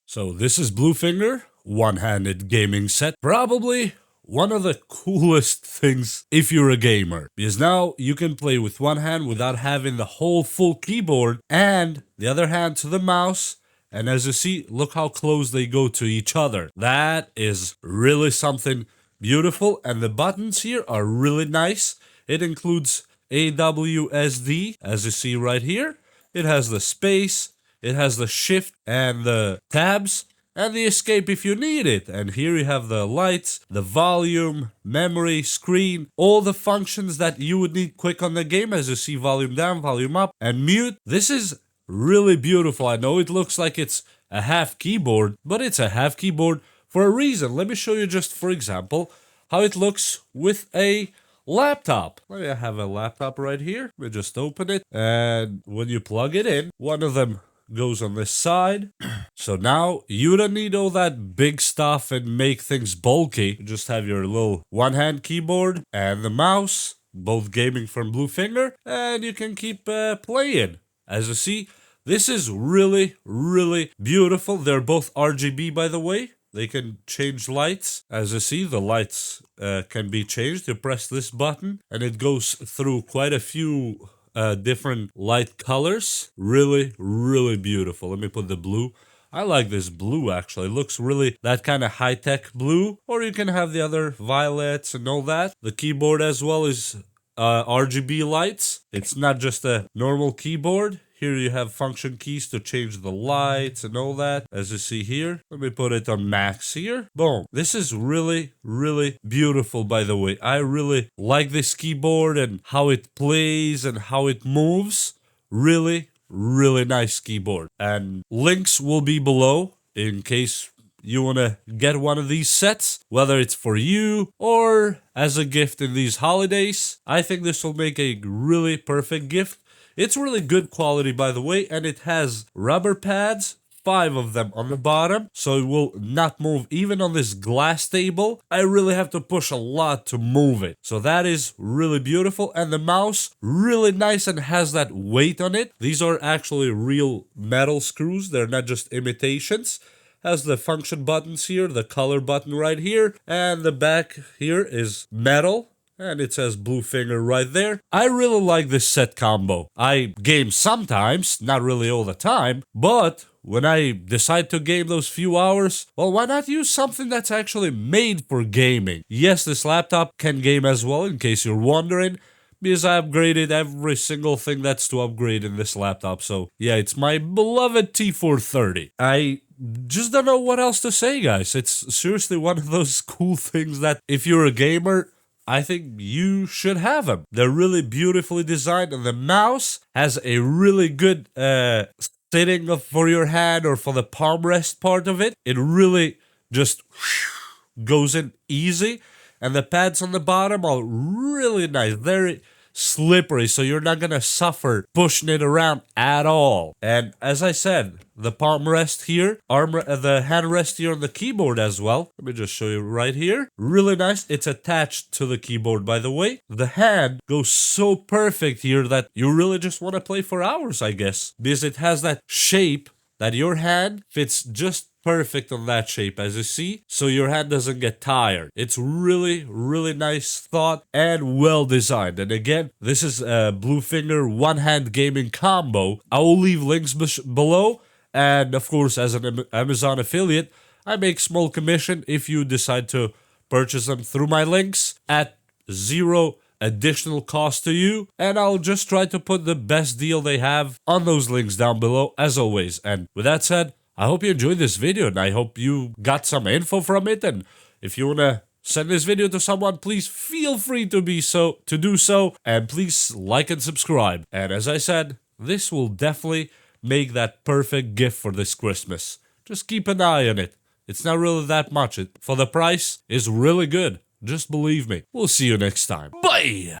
So this is Bluefinger, one-handed gaming set. Probably one of the coolest things if you're a gamer. Because now you can play with one hand without having the whole full keyboard and the other hand to the mouse. And as you see, look how close they go to each other. That is really something beautiful. And the buttons here are really nice. It includes AWSD, as you see right here. It has the space. It has the shift and the tabs and the escape if you need it. And here you have the lights, the volume, memory, screen, all the functions that you would need quick on the game, as you see, volume down, volume up, and mute. This is really beautiful. I know it looks like it's a half keyboard, but it's a half keyboard for a reason. Let me show you just, for example, how it looks with a laptop. I have a laptop right here. We just open it, and when you plug it in, one of them goes on this side. So now you don't need all that big stuff and make things bulky. You just have your little one-hand keyboard and the mouse, both gaming from Bluefinger, and you can keep playing. As you see, this is really, really beautiful. They're both RGB, by the way. They can change lights. As you see, the lights can be changed. You press this button and it goes through quite a few different light colors. Really, really beautiful. Let me put the blue. I like this blue, actually. It looks really that kind of high-tech blue. Or you can have the other violets and all that. The keyboard as well is RGB lights. It's not just a normal keyboard. Here you have function keys to change the lights and all that, as you see here. Let me put it on max here. Boom. This is really, really beautiful, by the way. I really like this keyboard and how it plays and how it moves. Really, really nice keyboard. And links will be below in case you want to get one of these sets, whether it's for you or as a gift in these holidays. I think this will make a really perfect gift. It's really good quality, by the way, and it has rubber pads, 5 of them on the bottom, so it will not move. Even on this glass table, I really have to push a lot to move it. So that is really beautiful, and the mouse, really nice and has that weight on it. These are actually real metal screws, they're not just imitations. Has the function buttons here, the color button right here, and the back here is metal. And it says Bluefinger right there. I really like this set combo. I game sometimes, not really all the time, but when I decide to game those few hours, well, why not use something that's actually made for gaming? Yes, this laptop can game as well, in case you're wondering, because I upgraded every single thing that's to upgrade in this laptop. So yeah, it's my beloved T430. I just don't know what else to say, guys. It's seriously one of those cool things that if you're a gamer, I think you should have them. They're really beautifully designed, and the mouse has a really good sitting for your hand or for the palm rest part of it. It really just goes in easy, and the pads on the bottom are really nice, very slippery, so you're not gonna suffer pushing it around at all. And as I said, the palm rest here, the hand rest here on the keyboard as well. Let me just show you right here. Really nice. It's attached to the keyboard, by the way. The hand goes so perfect here that you really just want to play for hours, I guess, because it has that shape that your hand fits just perfect on that shape, as you see, so your hand doesn't get tired. It's really, really nice thought and well designed. And again, this is a Bluefinger one-hand gaming combo. I will leave links below, and of course, as an Amazon affiliate, I make small commission if you decide to purchase them through my links at zero additional cost to you, and I'll just try to put the best deal they have on those links down below, as always. And with that said, I hope you enjoyed this video, and I hope you got some info from it. And if you want to send this video to someone, please feel free to do so, and please like and subscribe. And as I said, this will definitely make that perfect gift for this Christmas. Just keep an eye on it. It's not really that much. For the price, it's really good. Just believe me. We'll see you next time. Bye!